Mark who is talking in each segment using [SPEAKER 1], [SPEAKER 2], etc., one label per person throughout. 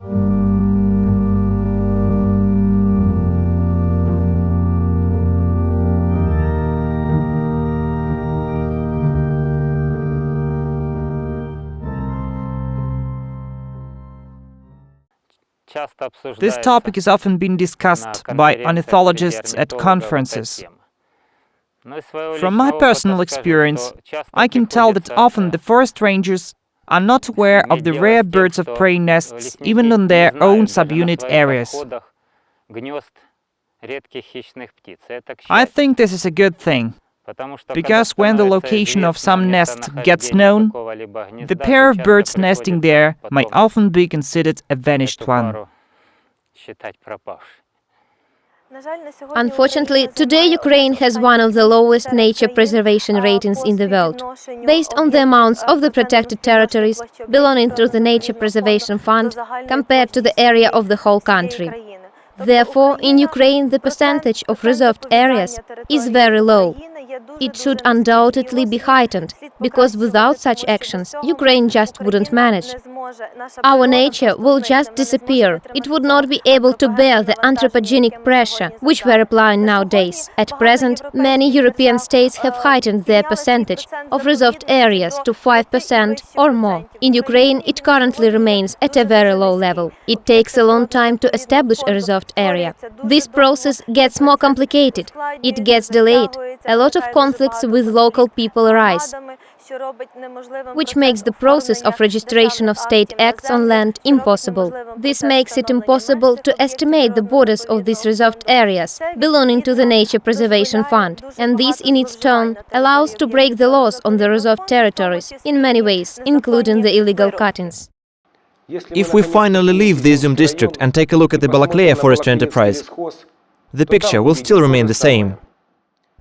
[SPEAKER 1] This topic is often being discussed by ornithologists at conferences. From my personal experience, I can tell that often the forest rangers are not aware of the rare birds of prey nests even on their own subunit areas. I think this is a good thing, because when the location of some nest gets known, the pair of birds nesting there might often be considered a vanished one.
[SPEAKER 2] Unfortunately, today Ukraine has one of the lowest nature preservation ratings in the world, based on the amounts of the protected territories belonging to the Nature Preservation Fund compared to the area of the whole country. Therefore, in Ukraine, the percentage of reserved areas is very low. It should undoubtedly be heightened, because without such actions, Ukraine just wouldn't manage. Our nature will just disappear. It would not be able to bear the anthropogenic pressure which we're applying nowadays. At present, many European states have heightened their percentage of reserved areas to 5% or more. In Ukraine, it currently remains at a very low level. It takes a long time to establish a reserved area. This process gets more complicated. It gets delayed. A lot of conflicts with local people arise, which makes the process of registration of state acts on land impossible. This makes it impossible to estimate the borders of these reserved areas belonging to the Nature Preservation Fund, and this in its turn allows to break the laws on the reserved territories in many ways, including the illegal cuttings.
[SPEAKER 3] If we finally leave the Izum district and take a look at the Balakleya forestry enterprise, the picture will still remain the same.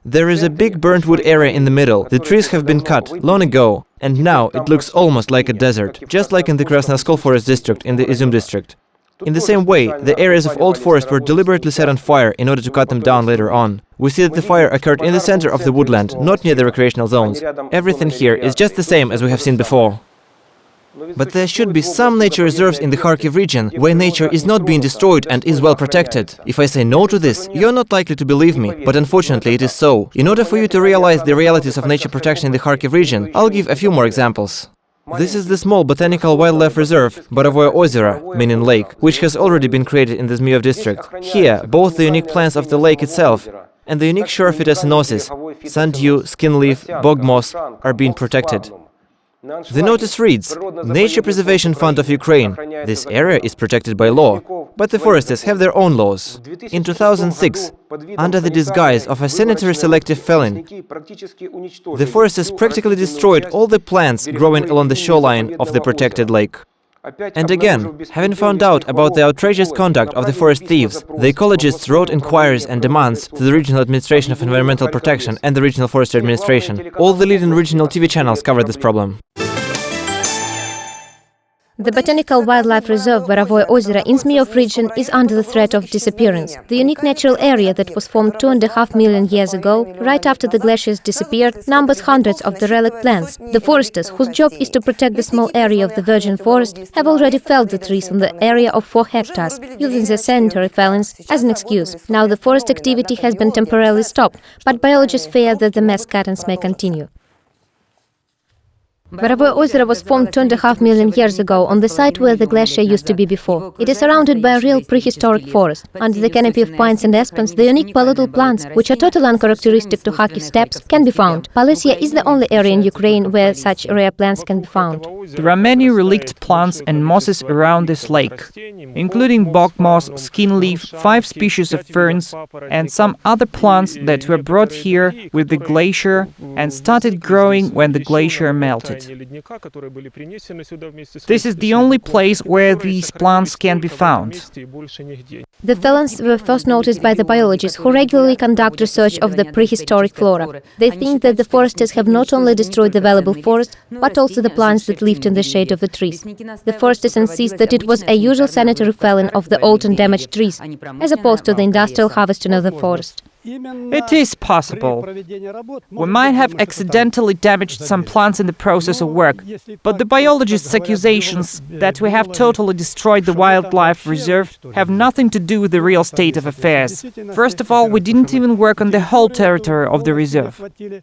[SPEAKER 3] There is a big burnt wood area in the middle. The trees have been cut long ago, and now it looks almost like a desert, just like in the Krasnoyarsk forest district in the Izum district. In the same way, the areas of old forest were deliberately set on fire in order to cut them down later on. We see that the fire occurred in the center of the woodland, not near the recreational zones. Everything here is just the same as we have seen before. But there should be some nature reserves in the Kharkiv region where nature is not being destroyed and is well protected. If I say no to this, you're not likely to believe me, but unfortunately it is so. In order for you to realize the realities of nature protection in the Kharkiv region, I'll give a few more examples. This is the small botanical wildlife reserve, Borovое ozero, meaning lake, which has already been created in the Zmyov district. Here, both the unique plants of the lake itself and the unique shore phytocynosis, sand dew, skin leaf, bog moss, are being protected. The notice reads, Nature Preservation Fund of Ukraine. This area is protected by law, but the foresters have their own laws. In 2006, under the disguise of a sanitary selective felling, the foresters practically destroyed all the plants growing along the shoreline of the protected lake. And again, having found out about the outrageous conduct of the forest thieves, the ecologists wrote inquiries and demands to the Regional Administration of Environmental Protection and the Regional Forestry Administration. All the leading regional TV channels covered this problem.
[SPEAKER 2] The Botanical Wildlife Reserve Borovое ozero in Zmyov region is under the threat of disappearance. The unique natural area that was formed 2.5 million years ago, right after the glaciers disappeared, numbers hundreds of the relic plants. The foresters, whose job is to protect the small area of the virgin forest, have already felled the trees on the area of 4 hectares, using the sanitary fellings as an excuse. Now the forest activity has been temporarily stopped, but biologists fear that the mass cuttings may continue. Borovое ozero was formed 2.5 million years ago on the site where the glacier used to be before. It is surrounded by a real prehistoric forest. Under the canopy of pines and aspens, the unique paludal plants, which are totally uncharacteristic to Kharkiv steppes, can be found. Polessia is the only area in Ukraine where such rare plants can be found.
[SPEAKER 1] There are many relict plants and mosses around this lake, including bog moss, skin leaf, 5 species of ferns, and some other plants that were brought here with the glacier and started growing when the glacier melted. This is the only place where these plants can be found.
[SPEAKER 2] The fellings were first noticed by the biologists who regularly conduct research of the prehistoric flora. They think that the foresters have not only destroyed the valuable forest, but also the plants that lived in the shade of the trees. The foresters insist that it was a usual sanitary felling of the old and damaged trees, as opposed to the industrial harvesting of the forest.
[SPEAKER 1] It is possible. We might have accidentally damaged some plants in the process of work, but the biologists' accusations that we have totally destroyed the wildlife reserve have nothing to do with the real state of affairs. First of all, we didn't even work on the whole territory of the reserve.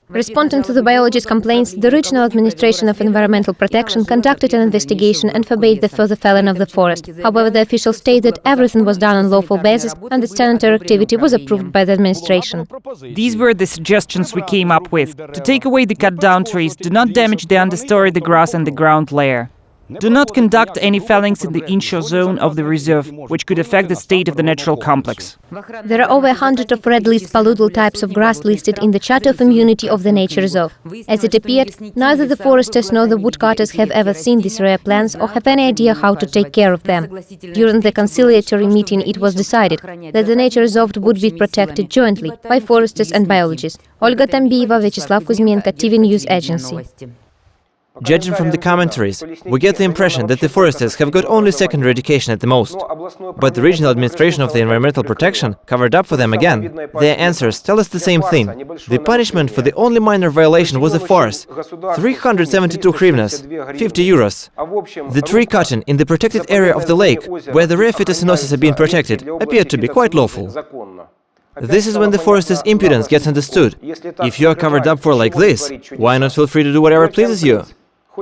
[SPEAKER 2] Responding to the biologists' complaints, the Regional Administration of Environmental Protection conducted an investigation and forbade the further felling of the forest. However, the officials state that everything was done on lawful basis and the sanitary activity was approved by the administration.
[SPEAKER 1] These were the suggestions we came up with. To take away the cut-down trees, do not damage the understory, the grass and the ground layer. Do not conduct any fellings in the inshore zone of the reserve, which could affect the state of the natural complex.
[SPEAKER 2] There are over 100 of red-list paludal types of grass listed in the Charter of Immunity of the Nature Reserve. As it appeared, neither the foresters nor the woodcutters have ever seen these rare plants or have any idea how to take care of them. During the conciliatory meeting, it was decided that the nature reserve would be protected jointly by foresters and biologists. Olga Tambieva, Vyacheslav Kuzmenko, TV News Agency.
[SPEAKER 3] Judging from the commentaries, we get the impression that the foresters have got only secondary education at the most. But the regional administration of the environmental protection covered up for them again. Their answers tell us the same thing. The punishment for the only minor violation was a farce. 372 hryvnias, 50 euros. The tree cutting in the protected area of the lake, where the rare phytocyanosis are being protected, appeared to be quite lawful. This is when the forester's impudence gets understood. If you are covered up for like this, why not feel free to do whatever pleases you?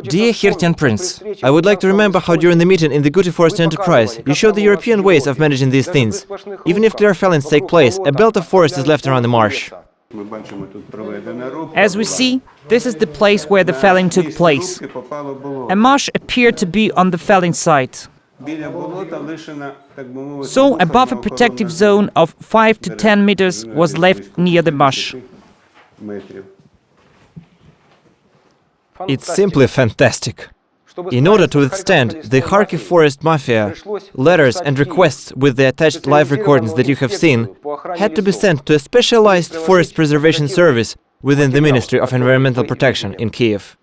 [SPEAKER 3] Dear Hirtian Prince, I would like to remember how during the meeting in the Guti Forest Enterprise you showed the European ways of managing these things. Even if clear fellings take place, a belt of forest is left around the marsh.
[SPEAKER 1] As we see, this is the place where the felling took place. A marsh appeared to be on the felling site. So above a protective zone of 5 to 10 meters was left near the marsh.
[SPEAKER 3] It's simply fantastic. In order to withstand the Kharkiv forest mafia, letters and requests with the attached live recordings that you have seen had to be sent to a specialized forest preservation service within the Ministry of Environmental Protection in Kiev.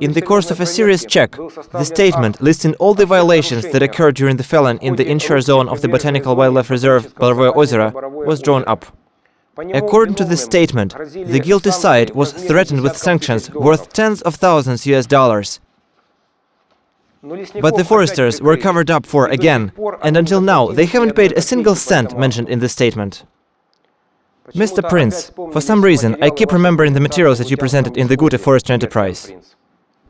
[SPEAKER 3] In the course of a serious check, the statement listing all the violations that occurred during the felling in the inshore zone of the Botanical Wildlife Reserve Valeriy Ozero was drawn up. According to this statement, the guilty side was threatened with sanctions worth tens of thousands US dollars. But the foresters were covered up for again, and until now they haven't paid a single cent mentioned in the statement. Mr. Prince, for some reason I keep remembering the materials that you presented in the Guti Forest Enterprise.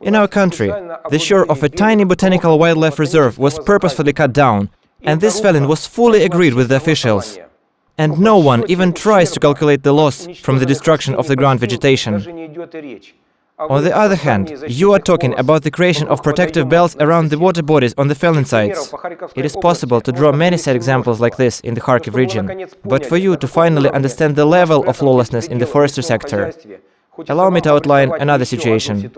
[SPEAKER 3] In our country, the shore of a tiny botanical wildlife reserve was purposefully cut down, and this felling was fully agreed with the officials. And no one even tries to calculate the loss from the destruction of the ground vegetation. On the other hand, you are talking about the creation of protective belts around the water bodies on the felling sites. It is possible to draw many sad examples like this in the Kharkiv region, but for you to finally understand the level of lawlessness in the forestry sector, allow me to outline another situation.